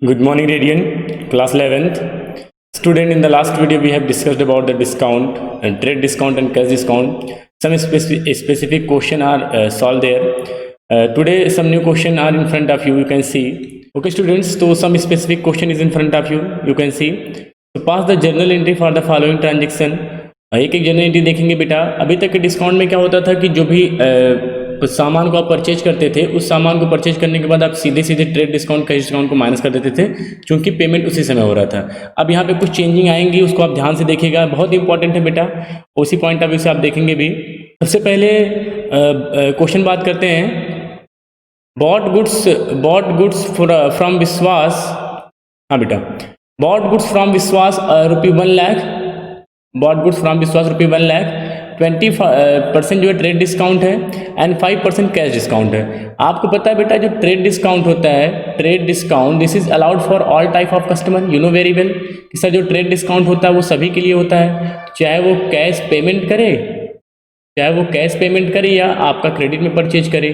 Good morning, Radiant, class 11th. Student, in the last video we have discussed about the discount and trade discount and cash discount. Some specific question are solved there. Today some new question are in front of you. You can see. Okay, students. So some specific question is in front of you. You can see. So pass the journal entry for the following transaction. एक एक journal entry देखेंगे बेटा. अभी तक के discount में क्या होता था कि जो भी उस सामान को आप परचेज करते थे, उस सामान को परचेज करने के बाद आप सीधे सीधे ट्रेड डिस्काउंट कैश डिस्काउंट को माइनस कर देते थे, क्योंकि पेमेंट उसी समय हो रहा था. अब यहाँ पे कुछ चेंजिंग आएंगी, उसको आप ध्यान से देखिएगा, बहुत इंपॉर्टेंट है बेटा. उसी पॉइंट ऑफ व्यू से आप देखेंगे भी. सबसे पहले क्वेश्चन बात करते हैं. बॉट गुड्स फ्रॉम विश्वास. हाँ बेटा, बॉट गुड्स फ्रॉम विश्वास ₹1,00,000. बॉट गुड्स फ्रॉम विश्वास ₹1,00,000. 20% जो है ट्रेड डिस्काउंट है एंड 5% कैश डिस्काउंट है. आपको पता है बेटा, जो ट्रेड डिस्काउंट होता है, trade discount this is allowed for all type of customer. You know very well कि सर जो ट्रेड डिस्काउंट होता है वो सभी के लिए होता है, चाहे वो कैश पेमेंट करे या आपका क्रेडिट में परचेज करे.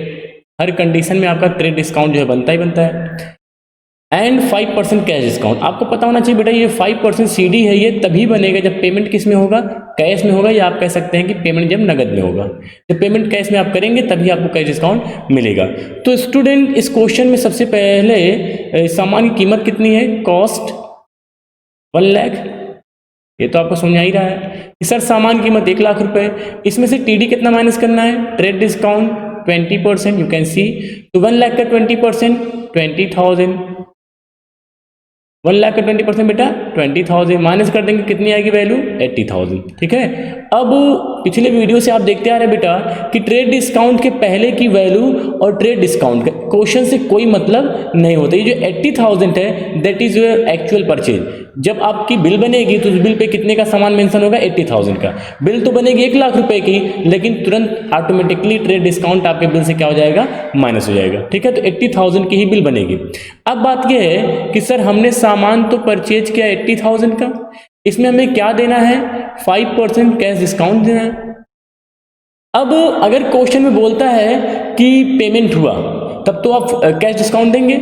हर कंडीशन में आपका ट्रेड डिस्काउंट जो है बनता ही बनता है. And 5% cash discount. आपको पता होना चाहिए बेटा, ये 5% CD है, ये तभी बनेगा जब पेमेंट किस में होगा, कैश में होगा, या आप कह सकते हैं कि पेमेंट जब नगद में होगा. जब पेमेंट कैश में आप करेंगे तभी आपको कैश डिस्काउंट मिलेगा. तो स्टूडेंट, इस क्वेश्चन में सबसे पहले सामान की कीमत कितनी है, कॉस्ट 1,00,000. ये तो आपको समझ आ ही रहा है कि सर सामान की कीमत 1,00,000 रुपए. इसमें से TD कितना माइनस करना है, trade discount 20%. You can see. तो 1,00,000 का 20% 20,000. 1,00,000 का 20% बेटा 20,000 माइनस कर देंगे, कितनी आएगी वैल्यू, 80,000. ठीक है. अब पिछले वीडियो से आप देखते आ रहे हैं बेटा कि ट्रेड डिस्काउंट के पहले की वैल्यू और ट्रेड डिस्काउंट के क्वेश्चन से कोई मतलब नहीं होता. ये जो 80,000 है that is your actual purchase. जब आपकी बिल बनेगी तो उस बिल पे कितने का सामान मेंशन होगा, 80,000 का. बिल तो बनेगी 1,00,000 रुपए की, लेकिन तुरंत ऑटोमेटिकली ट्रेड डिस्काउंट आपके बिल से क्या हो जाएगा, माइनस हो जाएगा. ठीक है. तो 80,000 की ही बिल बनेगी. अब बात यह है कि सर हमने सामान तो परचेज किया 80,000 का, इसमें हमें क्या देना है, 5% कैश डिस्काउंट देना है. अब अगर क्वेश्चन में बोलता है कि पेमेंट हुआ तब तो आप कैश डिस्काउंट देंगे,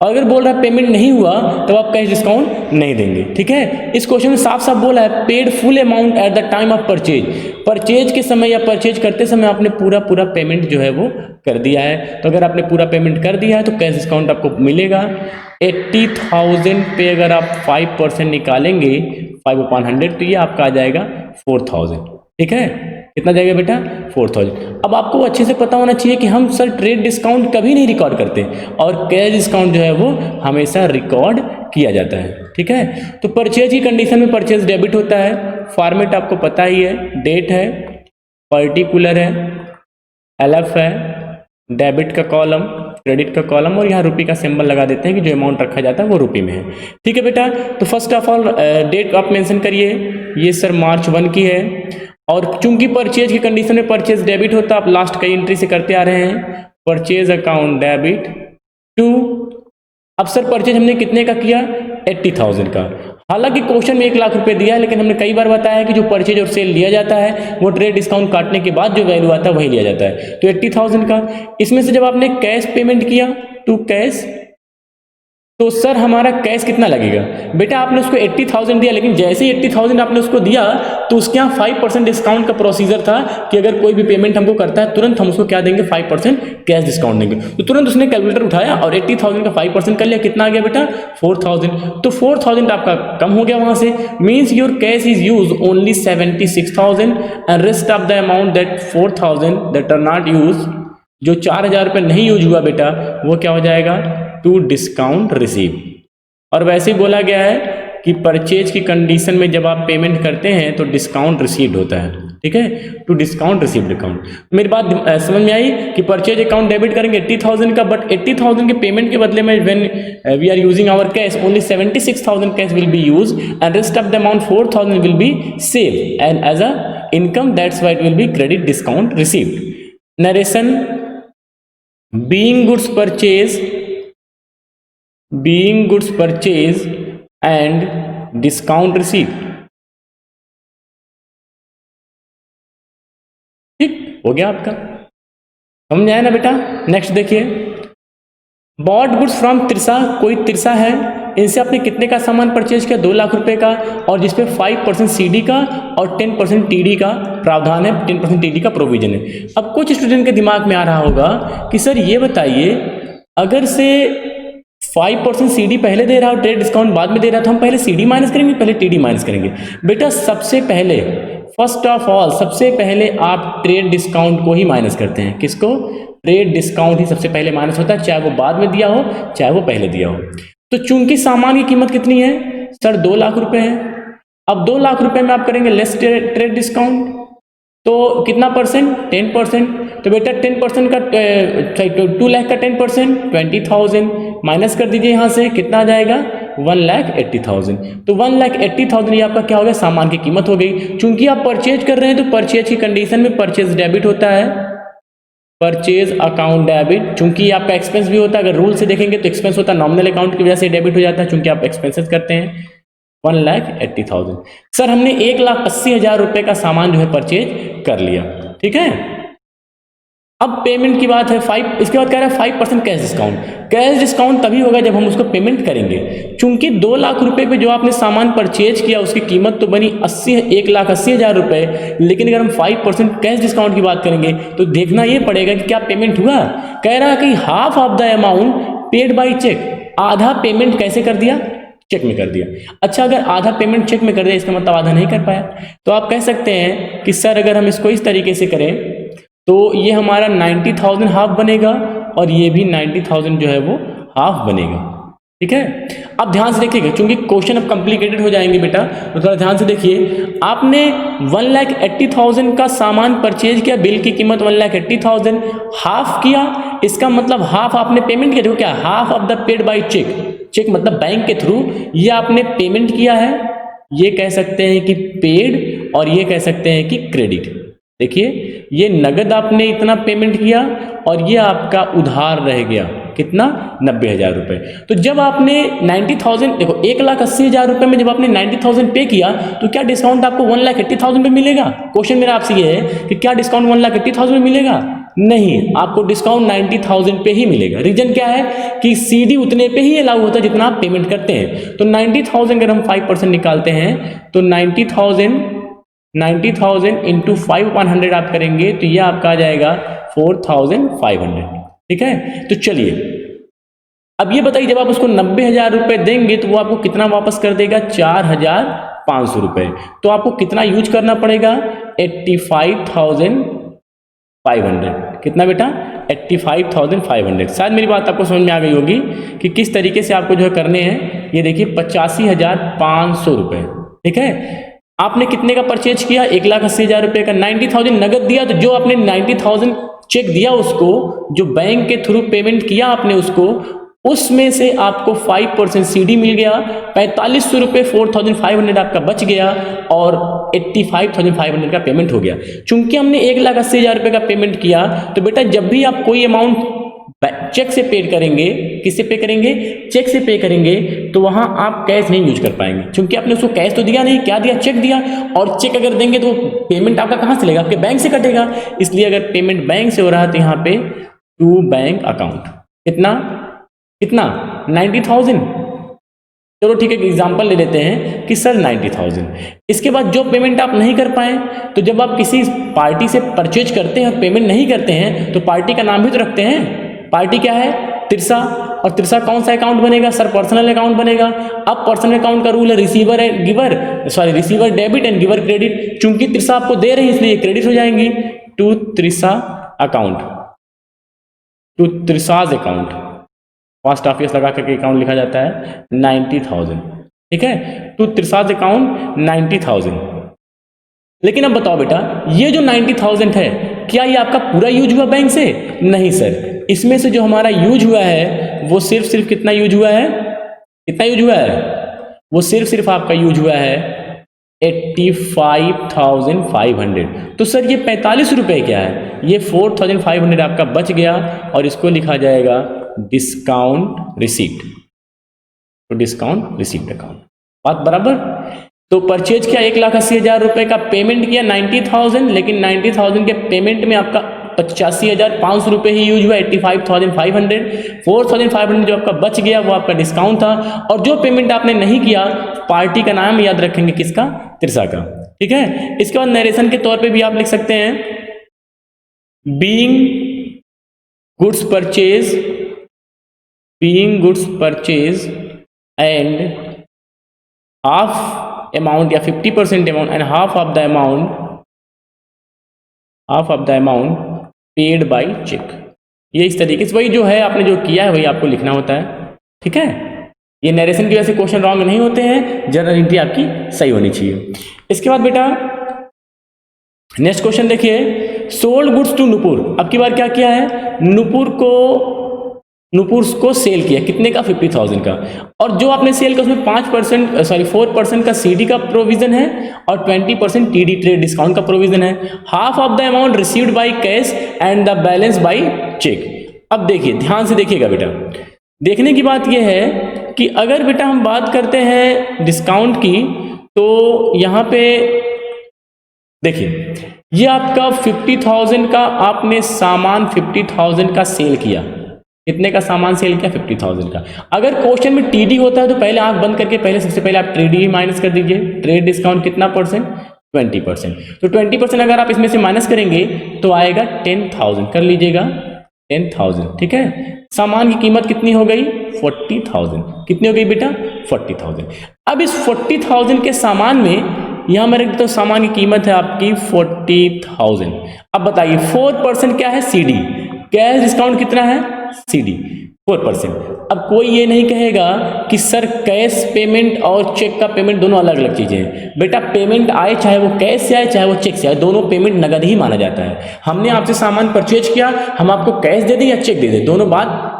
और अगर बोल रहा है पेमेंट नहीं हुआ तो आप कैश डिस्काउंट नहीं देंगे. ठीक है. इस क्वेश्चन में साफ साफ बोला है paid full amount at the time of purchase. Purchase के समय या परचेज करते समय आपने पूरा पेमेंमेंट जो है वो कर दिया है. तो अगर आपने पूरा पेमेंट कर दिया है तो कैश डिस्काउंट आपको मिलेगा. 80,000 पे अगर आप 5% निकालेंगे 5/100, तो ये आपका आ जाएगा 4,000. ठीक है. कितना जाएगा बेटा, 4,000. अब आपको अच्छे से पता होना चाहिए कि हम सर ट्रेड डिस्काउंट कभी नहीं रिकॉर्ड करते, और कैश डिस्काउंट जो है वो हमेशा रिकॉर्ड किया जाता है. ठीक है. तो परचेज की कंडीशन में परचेज डेबिट होता है. फॉर्मेट आपको पता ही है, डेट है, पर्टिकुलर है, LF है, डेबिट का कॉलम, क्रेडिट का कॉलम, और यहाँ रुपये का सिंबल लगा देते हैं कि जो अमाउंट रखा जाता है वो रुपये में है. ठीक है बेटा. तो फर्स्ट ऑफ ऑल डेट आप मेंशन करिए. ये सर March 1 की है, और चूंकि परचेज की कंडीशन में परचेज डेबिट होता है, आप लास्ट कई एंट्री से करते आ रहे हैं, परचेज अकाउंट डेबिट टू. अब सर परचेज हमने कितने का किया, 80,000 का. हालांकि क्वेश्चन में 1,00,000 रुपए दिया है, लेकिन हमने कई बार बताया है कि जो परचेज और सेल लिया जाता है वो ट्रेड डिस्काउंट काटने के बाद जो वैल्यू आता है वही लिया जाता है. तो 80,000 का, इसमें से जब आपने कैश पेमेंट किया टू कैश, तो सर हमारा कैश कितना लगेगा बेटा. आपने उसको 80,000 दिया, लेकिन जैसे ही 80,000 आपने उसको दिया तो उसके यहाँ 5% डिस्काउंट का प्रोसीजर था कि अगर कोई भी पेमेंट हमको करता है तुरंत हम उसको क्या देंगे, 5% कैश डिस्काउंट देंगे. तो तुरंत उसने कैलकुलेटर उठाया और 80,000 का 5% कर लिया. कितना आ गया बेटा, 4,000. तो 4,000 आपका कम हो गया वहां से. Means your cash is use only 76,000 and rest of the amount that 4,000 that are not use, जो 4,000 रुपये नहीं यूज हुआ बेटा, वो क्या हो जाएगा, टू डिस्काउंट रिसीव. और वैसे ही बोला गया है कि परचेज की कंडीशन में जब आप पेमेंट करते हैं तो डिस्काउंट रिसीव्ड होता है. ठीक है. To discount received account. मेरी बात समझ में आई कि परचेज अकाउंट डेबिट करेंगे 80,000 का, बट 80,000 के पेमेंट के बदले में when we are using our cash only 76,000 cash will be use and rest of the amount 4,000 will be save and as a income. That's why it will be credit discount received. Narration, being goods purchase and discount receipt. ठीक हो गया आपका, समझ आया ना बेटा. Next देखिए, bought goods from तिरसा, कोई तिरसा है, इनसे आपने कितने का सामान परचेज किया, 2 लाख रुपए का, और जिसपे 5% सीडी का और 10% टीडी का प्रावधान है, 10% टीडी का प्रोविजन है। अब कुछ स्टूडेंट के दिमाग में आ रहा होगा कि सर ये बताइए, अगर से 5% सीडी पहले दे रहा हो, ट्रेड डिस्काउंट बाद में दे रहा, तो हम पहले सीडी माइनस करेंगे, पहले टीडी माइनस करेंगे? बेटा सबसे पहले, फर्स्ट ऑफ ऑल, सबसे पहले आप ट्रेड डिस्काउंट को ही माइनस करते हैं। किसको? ट्रेड डिस्काउंट ही सबसे पहले माइनस होता है, चाहे वो बाद में दिया हो चाहे वो पहले दिया हो। तो चूंकि सामान की कीमत कितनी है सर, 2 लाख रुपए है। अब 2 लाख रुपए में आप करेंगे लेस ट्रेड डिस्काउंट, तो कितना परसेंट? 10%। तो बेटा 10% का 2 लाख का 10% 20,000 माइनस कर दीजिए यहाँ से, कितना आ जाएगा? 1,80,000। तो 1,80,000 ये आपका क्या हो गया? सामान की कीमत हो गई। चूंकि आप परचेज कर रहे हैं तो परचेज की कंडीशन में परचेज डेबिट होता है, परचेज अकाउंट डेबिट। चूंकि आपका एक्सपेंस भी होता है, अगर रूल से देखेंगे तो एक्सपेंस होता है, नॉमिनल अकाउंट की वजह से डेबिट हो जाता है, चूंकि आप एक्सपेंसेस करते हैं। 1,80,000। सर हमने 1,80,000 रुपए का सामान जो है परचेज कर लिया, ठीक है। अब पेमेंट की बात है, इसके बाद कह रहा है 5% कैश डिस्काउंट। कैश डिस्काउंट तभी होगा जब हम उसको पेमेंट करेंगे। चूंकि 2 लाख रुपए पे जो आपने सामान परचेज किया उसकी कीमत तो बनी 1,80,000 रुपए, लेकिन अगर हम 5% कैश डिस्काउंट की बात करेंगे तो देखना ये पड़ेगा कि क्या पेमेंट हुआ। कह रहा है कि half of the amount paid by cheque, आधा पेमेंट कैसे कर दिया? चेक में कर दिया। अच्छा, अगर आधा पेमेंट चेक में कर दिया इसका मतलब आधा नहीं कर पाया, तो आप कह सकते हैं कि सर अगर हम इसको इस तरीके से करें तो ये हमारा 90,000 हाफ बनेगा और ये भी 90,000 जो है वो हाफ बनेगा, ठीक है। अब ध्यान से देखिएगा, क्योंकि क्वेश्चन अब कॉम्प्लिकेटेड हो जाएंगे बेटा, तो थोड़ा ध्यान से देखिए। आपने 1,80,000 का सामान परचेज किया, बिल की कीमत 1,80,000, हाफ किया, इसका मतलब हाफ आपने पेमेंट किया। देखो क्या, half of the paid by cheque, cheque मतलब बैंक के थ्रू, ये आपने पेमेंट किया है, ये कह सकते हैं कि पेड और ये कह सकते हैं कि क्रेडिट। देखिए ये नगद आपने इतना पेमेंट किया और ये आपका उधार रह गया, कितना? 90,000 रुपए। तो जब आपने 90,000, देखो 1,80,000 रुपए में जब आपने 90,000 पे किया तो क्या डिस्काउंट आपको 1,80,000 पे मिलेगा? क्वेश्चन मेरा आपसे ये है कि क्या डिस्काउंट 1,80,000 में मिलेगा? नहीं, आपको डिस्काउंट 90,000 पे ही मिलेगा। रीजन क्या है कि सीडी उतने पे ही अलाउ होता है जितना आप पेमेंट करते हैं। तो 90,000 अगर हम 5% निकालते हैं तो 90,000 इंटू 5/100 आप करेंगे तो ये आपका आ जाएगा 4,500, ठीक है। तो चलिए अब ये बताइए, जब आप उसको 90,000 रुपए देंगे तो वो आपको कितना वापस कर देगा? 4,500 रुपए। तो आपको कितना यूज करना पड़ेगा? 85,500। कितना बेटा? 85,500। शायद मेरी बात आपको समझ में आ गई होगी कि किस तरीके से आपको जो है करने हैं। ये देखिए 85,500 रुपए, ठीक है। आपने कितने का परचेज किया? 1,80,000 रुपए का। 90,000 नगद दिया, तो जो आपने 90,000 चेक दिया उसको, जो बैंक के थ्रू पेमेंट किया आपने उसको, उसमें से आपको 5% सीडी मिल गया, 4,500 रुपये, 4,500 आपका बच गया और 85,500 का पेमेंट हो गया। चूंकि हमने 1,80,000 रुपये का पेमेंट किया, तो बेटा जब भी आप कोई अमाउंट चेक से पे करेंगे, किससे पे करेंगे? चेक से पे करेंगे, तो वहां आप कैश नहीं यूज कर पाएंगे, क्योंकि आपने उसको कैश तो दिया नहीं, क्या दिया? चेक दिया। और चेक अगर देंगे तो पेमेंट आपका कहां से लेगा? आपके बैंक से कटेगा। इसलिए अगर पेमेंट बैंक से हो रहा है तो यहाँ पे टू बैंक अकाउंट। कितना 90,000। चलो ठीक है, एग्जाम्पल ले लेते हैं कि सर 90,000। इसके बाद जो पेमेंट आप नहीं कर पाए, तो जब आप किसी पार्टी से परचेज करते हैं और पेमेंट नहीं करते हैं तो पार्टी का नाम भी तो रखते हैं। पार्टी क्या है? तिरसा। और तिरसा कौन सा अकाउंट बनेगा? सर पर्सनल अकाउंट बनेगा। अब पर्सनल अकाउंट का रूल है receiver and giver, receiver debit and giver credit. चूंकि तिरसा आपको दे रही है इसलिए क्रेडिट हो जाएंगी to Tirsa account, to Tirsa's account. First office लगा करके अकाउंट लिखा जाता है 90,000, ठीक है। To Tirsa's account 90,000। लेकिन अब बताओ बेटा, ये जो 90,000 है, क्या ये आपका पूरा यूज हुआ बैंक से? नहीं सर, इसमें से जो हमारा यूज हुआ है वो सिर्फ कितना यूज हुआ है? कितना यूज हुआ है? वो सिर्फ आपका यूज हुआ है 85,500। तो सर ये 45 रुपए क्या है? ये 4,500 आपका बच गया और इसको लिखा जाएगा डिस्काउंट रिसीट, तो डिस्काउंट रिसीट अकाउंट। बात बराबर? तो परचेज किया 1,80,000 रुपए का, पेमेंट किया 90,000, लेकिन 90,000 के पेमेंट में आपका 85,500 रुपये ही यूज हुआ, 85,500। 4,500 जो आपका बच गया वो आपका डिस्काउंट था। और जो पेमेंट आपने नहीं किया, पार्टी का नाम याद रखेंगे किसका, त्रिशा का, ठीक है। इसके बाद नरेशन के तौर पे भी आप लिख सकते हैं being goods purchase and half amount या 50% amount and half of the amount paid by cheque. ये इस तरीके से वही जो है आपने जो किया है वही आपको लिखना होता है, ठीक है। ये नरेशन की वजह से क्वेश्चन रॉन्ग नहीं होते हैं, जर्नल एंट्री आपकी सही होनी चाहिए। इसके बाद बेटा नेक्स्ट क्वेश्चन देखिए, सोल्ड गुड्स टू नुपुर। अब की बार क्या किया है, नुपुर को सेल किया, कितने का, 50,000 का। और जो आपने सेल किया उसमें 4% का सीडी का प्रोविजन है और 20% टीडी ट्रेड डिस्काउंट का प्रोविजन है। Half of the amount received by cash and the balance by cheque. अब देखिए, ध्यान से देखिएगा बेटा, देखने की बात यह है कि अगर बेटा हम बात करते हैं डिस्काउंट की, तो यहाँ पे देखिए, ये आपका 50,000 का आपने सामान 50,000 का सेल किया। कितने का सामान सेल किया, 50,000 का। अगर क्वेश्चन में टीडी होता है तो पहले आंख बंद करके पहले सबसे पहले आप ट्रेड ही माइनस कर दीजिए। ट्रेड डिस्काउंट कितना परसेंट, 20%। तो 20% अगर आप इसमें से माइनस करेंगे तो आएगा 10,000, कर लीजिएगा 10,000, ठीक है। सामान की कीमत कितनी हो गई, 40,000। कितनी हो गई बेटा, 40,000। अब इस 40,000 के सामान में यहां मैं रख, तो सामान की कीमत है आपकी 40,000। अब बताइए 4% क्या है, सीडी। कैश डिस्काउंट कितना है, सीडी 4%। अब कोई ये नहीं कहेगा कि सर कैश पेमेंट और चेक का पेमेंट दोनों अलग अलग चीजें हैं। बेटा पेमेंट आए, चाहे वो कैश से आए चाहे वो चेक से आए, दोनों पेमेंट नगद ही माना जाता है। हमने आपसे सामान परचेज किया, हम आपको कैश दे दें या चेक दे दें, दोनों बात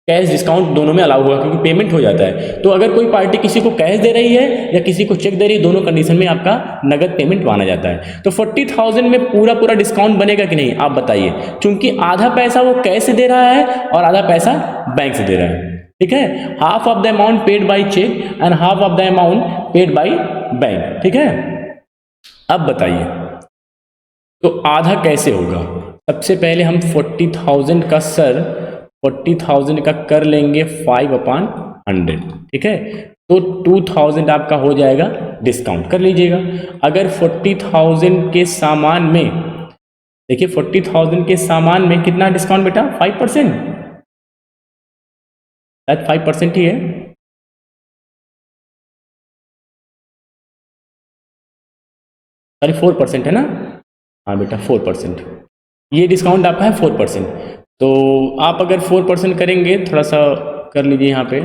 कैश डिस्काउंट दोनों में अलाउ होगा, क्योंकि पेमेंट हो जाता है। तो अगर कोई पार्टी किसी को कैश दे रही है या किसी को चेक दे रही है, दोनों कंडीशन में आपका नगद पेमेंट माना जाता है। तो 40,000 में पूरा डिस्काउंट बनेगा कि नहीं, आप बताइए। क्योंकि आधा पैसा वो कैश से दे रहा है और आधा पैसा बैंक से दे रहा है, ठीक है। Half of the amount paid by cheque and half of the amount paid by bank, ठीक है। अब बताइए तो आधा कैसे होगा। सबसे पहले हम 40,000 का 40,000 का कर लेंगे 5/100, ठीक है। तो 2,000 आपका हो जाएगा डिस्काउंट, कर लीजिएगा। अगर 40,000 के सामान में, देखिए 40,000 के सामान में कितना डिस्काउंट बेटा, 5%, 5% ही है। सॉरी 4% है ना, हाँ बेटा 4%। ये डिस्काउंट आपका है 4%। तो आप अगर 4% करेंगे, थोड़ा सा कर लीजिए यहाँ पे,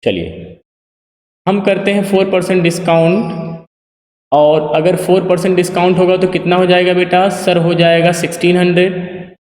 चलिए हम करते हैं 4% डिस्काउंट। और अगर 4% डिस्काउंट होगा तो कितना हो जाएगा बेटा, सर हो जाएगा 1600।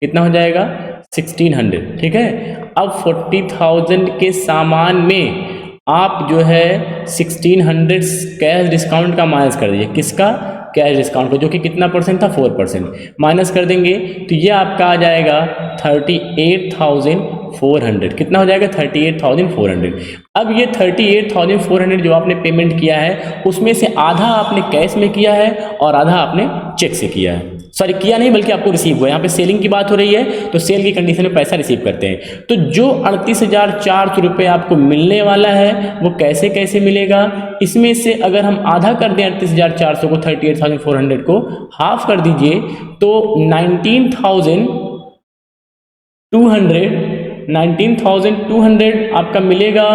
कितना हो जाएगा, 1600, ठीक है। अब 40,000 के सामान में आप जो है 1600 कैश डिस्काउंट का माइनस कर दीजिए। किसका, कैश डिस्काउंट को, जो कि कितना परसेंट था, 4%। माइनस कर देंगे तो ये आपका आ जाएगा 38,400। कितना हो जाएगा, 38,400। अब ये 38,400 जो आपने पेमेंट किया है, उसमें से आधा आपने कैश में किया है और आधा आपने चेक से किया है। सॉरी किया नहीं, बल्कि आपको रिसीव हुआ। यहाँ पे सेलिंग की बात हो रही है, तो सेल की कंडीशन में पैसा रिसीव करते हैं। तो जो 38,400 रुपये आपको मिलने वाला है वो कैसे कैसे मिलेगा, इसमें से अगर हम आधा कर दें 38,400 को, 38,400 को हाफ कर दीजिए तो 19,200 आपका मिलेगा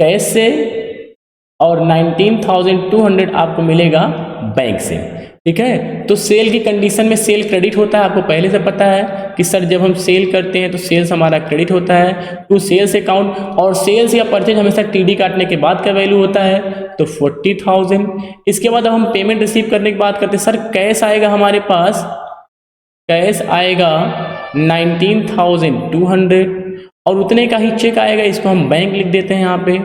कैश से और 19,200 आपको मिलेगा बैंक से, ठीक है। तो सेल की कंडीशन में सेल क्रेडिट होता है, आपको पहले से पता है कि सर जब हम सेल करते हैं तो सेल्स हमारा क्रेडिट होता है टू सेल्स अकाउंट, और सेल्स या परचेज हमेशा टीडी काटने के बाद का वैल्यू होता है, तो 40,000। इसके बाद अब हम पेमेंट रिसीव करने की बात करते हैं। सर कैश आएगा हमारे पास, कैश आएगा 19,200 और उतने का ही चेक आएगा। इसको हम बैंक लिख देते हैं यहाँ पे,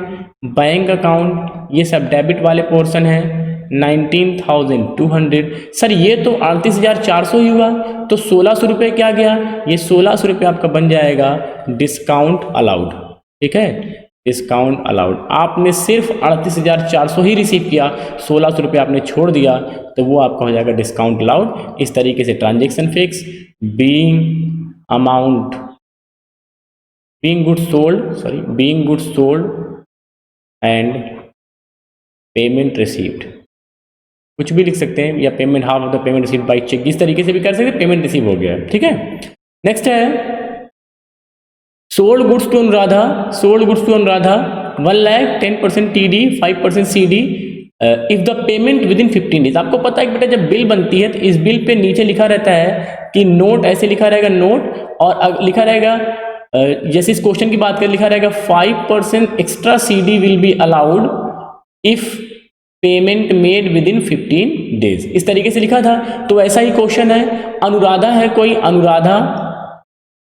बैंक अकाउंट, ये सब डेबिट वाले पोर्शन है, 19,200। सर ये तो 38,400 ही हुआ, तो 1,600 रुपये क्या गया, ये 1,600 रुपये आपका बन जाएगा डिस्काउंट अलाउड, ठीक है। Discount allowed. आपने सिर्फ 38,400 ही रिसीव किया, 1600 रुपये आपने छोड़ दिया, तो वो आपका हो जाएगा डिस्काउंट अलाउड। इस तरीके से transaction fix, being amount, being goods sold and payment received, कुछ भी लिख सकते हैं, या payment half of the payment received by cheque, इस तरीके से भी कर सकते हैं, पेमेंट रिसीव हो गया है। ठीक है, नेक्स्ट है sold goods to Anuradha, 1 lakh 10% TD 5% CD if the payment within 15 days. आपको पता है कि बेटा जब बिल बनती है तो इस बिल पे नीचे लिखा रहता है कि नोट, ऐसे लिखा रहेगा नोट, और लिखा रहेगा जैसे इस क्वेश्चन की बात करें, लिखा रहेगा 5% extra CD will be allowed if payment made with in 15 days, इस तरीके से लिखा था। तो ऐसा ही क्वेश्चन है, अनुराधा है कोई,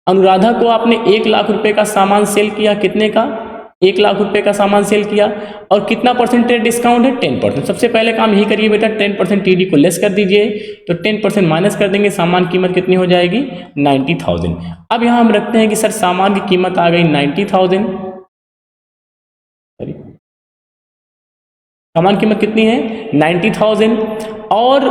अनुराधा को आपने 1 लाख रुपए का सामान सेल किया, कितने का, 1 लाख रुपए का सामान सेल किया, और कितना परसेंटेज डिस्काउंट है, 10%। सबसे पहले काम यही करिए बेटा, 10% TD को लेस कर दीजिए, तो 10% माइनस कर देंगे, सामान कीमत कितनी हो जाएगी, 90,000। अब यहां हम रखते हैं कि सर सामान की कीमत आ गई 90,000, सामान कीमत कितनी है 90,000, और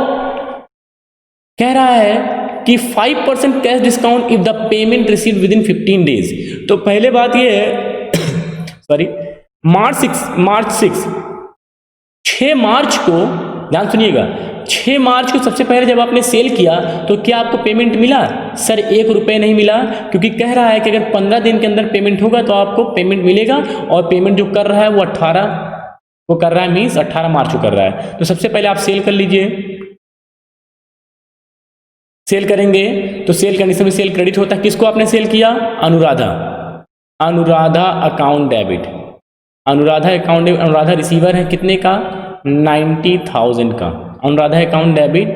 कह रहा है कि 5% cash discount if the payment receive with in 15 days. तो पहले बात ये है सॉरी, मार्च 6 मार्च को, ध्यान सुनिएगा, 6 मार्च को सबसे पहले जब आपने सेल किया तो क्या आपको पेमेंट मिला, सर 1 रुपये नहीं मिला, क्योंकि कह रहा है कि अगर 15 दिन के अंदर पेमेंट होगा तो आपको पेमेंट मिलेगा, और पेमेंट जो कर रहा है वो 18 को कर रहा है, मीन्स 18 मार्च को कर रहा है। तो सबसे पहले आप सेल कर लीजिए, सेल करेंगे तो सेल करने से सेल क्रेडिट होता है, किसको आपने सेल किया, Anuradha account debit, Anuradha receiver है कितने का, 90,000 का, अनुराधा अकाउंट डेबिट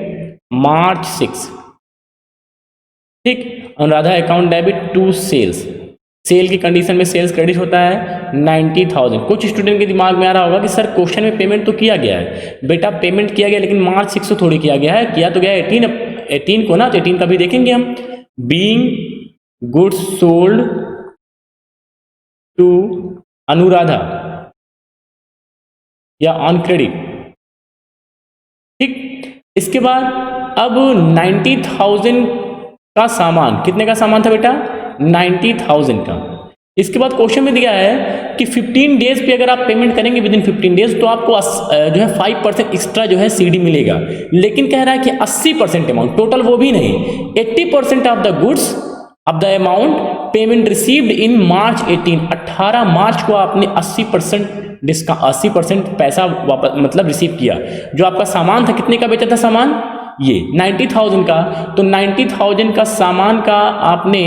March 6, ठीक, Anuradha account debit to sales, sale की कंडीशन में सेल्स क्रेडिट होता है 90,000। कुछ स्टूडेंट के दिमाग में आ रहा होगा कि सर क्वेश्चन में पेमेंट तो किया गया है, बेटा पेमेंट किया गया लेकिन March 6 को थोड़ी किया गया है, किया तो गया 18 को ना, तो 18 का भी देखेंगे हम। Being goods sold to Anuradha या ऑन क्रेडिट, ठीक। इसके बाद अब 90,000 का सामान, कितने का सामान था बेटा, 90,000 का। इसके बाद क्वेश्चन में दिया है कि 15 डेज पे अगर आप पेमेंट करेंगे विद इन 15 डेज तो आपको जो है 5% एक्स्ट्रा जो है CD मिलेगा, लेकिन कह रहा है कि 80% अमाउंट, टोटल वो भी नहीं, 80% of the goods of the amount payment received in March 18 मार्च को आपने 80% पैसा वापस मतलब रिसीव किया। जो आपका सामान था, कितने का बेचा था सामान, ये 90,000 का, तो 90,000 का सामान का आपने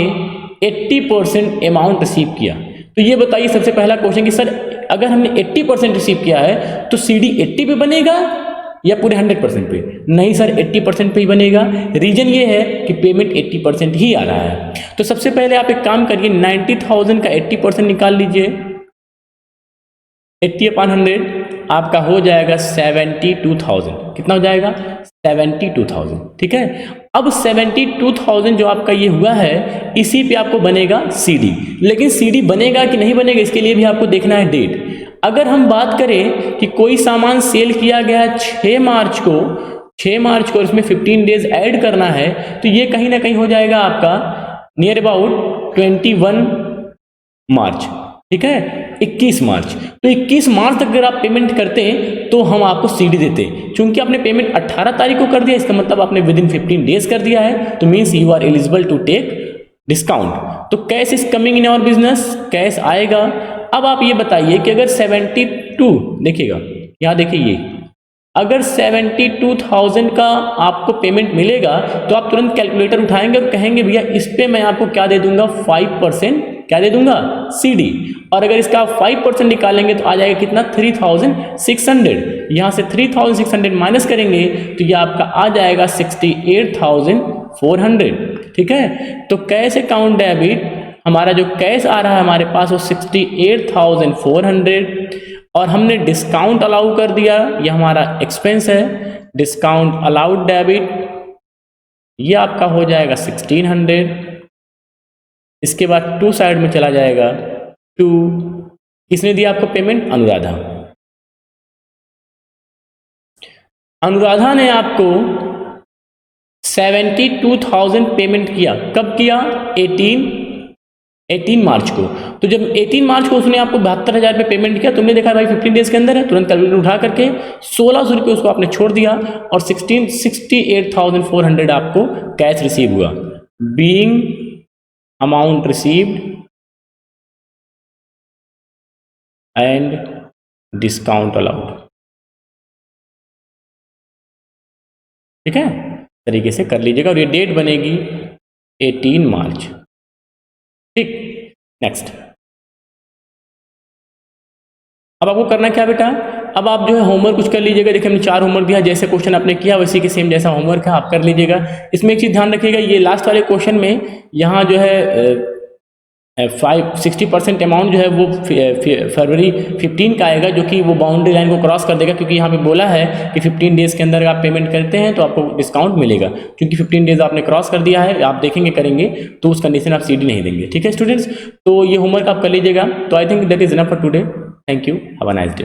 80% अमाउंट रिसीव किया। तो ये बताइए सबसे पहला क्वेश्चन कि सर अगर हमने 80% रिसीव किया है तो CD 80 पे बनेगा या पूरे 100% पे, नहीं सर 80% पे ही बनेगा। रीजन ये है कि पेमेंट 80% ही आ रहा है। तो सबसे पहले आप एक काम करिए, 90,000 का 80% निकाल लीजिए, 80/100 आपका हो जाएगा 72,000। कितना हो जाएगा, 72,000, ठीक है। अब 72,000 जो आपका ये हुआ है, इसी पे आपको बनेगा CD, लेकिन CD बनेगा कि नहीं बनेगा इसके लिए भी आपको देखना है डेट। अगर हम बात करें कि कोई सामान सेल किया गया है 6 मार्च को, इसमें 15 डेज ऐड करना है, तो ये कहीं ना कहीं हो जाएगा आपका नियर अबाउट 21 मार्च, ठीक है, 21 मार्च। तो 21 मार्च तक अगर आप पेमेंट करते हैं तो हम आपको CD देते हैं। चूंकि आपने पेमेंट 18 तारीख को कर दिया, इसका मतलब आपने विद इन 15 डेज कर दिया है, तो means you are eligible to take discount. तो cash is coming in our business, cash आएगा। अब आप ये बताइए कि अगर 72, देखिएगा यहाँ देखिए, ये अगर 72,000 का आपको पेमेंट मिलेगा तो आप तुरंत कैलकुलेटर उठाएंगे और कहेंगे भैया इस पे मैं आपको क्या दे दूंगा, 5% क्या दे दूंगा, CD। और अगर इसका आप 5% निकालेंगे तो आ जाएगा कितना, 3,600। यहाँ से 3,600 माइनस करेंगे तो ये आपका आ जाएगा 68,400, ठीक है। तो कैश अकाउंट डेबिट, हमारा जो कैश आ रहा है हमारे पास वो 68,400, और हमने डिस्काउंट अलाउ कर दिया, ये हमारा एक्सपेंस है, डिस्काउंट अलाउड डेबिट, ये आपका हो जाएगा 1,600। इसके बाद टू साइड में चला जाएगा, टू किसने दिया आपको पेमेंट? अनुराधा। अनुराधा ने आपको 72,000 पेमेंट किया। कब किया? 18 मार्च को। तो जब 18 मार्च को उसने आपको 72,000 रुपये पेमेंट किया, तुमने देखा भाई 15 डेज के अंदर है, तुरंत कैलकुलेटर उठा करके 1,600 रुपये उसको आपने छोड़ दिया और 68,400 आपको कैश रिसीव हुआ। Being amount received and discount allowed. ठीक है, तरीके से कर लीजिएगा और ये डेट बनेगी 18 मार्च। ठीक, नेक्स्ट। अब आपको करना क्या बेटा? अब आप जो है होमवर्क कुछ कर लीजिएगा। देखिए हमने 4 होमवर्क दिया, जैसे क्वेश्चन आपने किया वैसे के सेम जैसा होमवर्क है आप कर लीजिएगा। इसमें एक चीज़ ध्यान रखिएगा, ये लास्ट वाले क्वेश्चन में यहाँ जो है 60% अमाउंट जो है वो फरवरी 15 का आएगा, जो कि वो बाउंड्री लाइन को क्रॉस कर देगा, क्योंकि यहाँ पे बोला है कि 15 डेज़ के अंदर आप पेमेंट करते हैं तो आपको डिस्काउंट मिलेगा। क्योंकि 15 डेज़ आपने क्रॉस कर दिया है, आप देखेंगे करेंगे तो उस कंडीशन आप CD नहीं देंगे। ठीक है स्टूडेंट्स, तो ये होमवर्क आप कर लीजिएगा। तो I think that is enough for today. Thank you, have a nice day.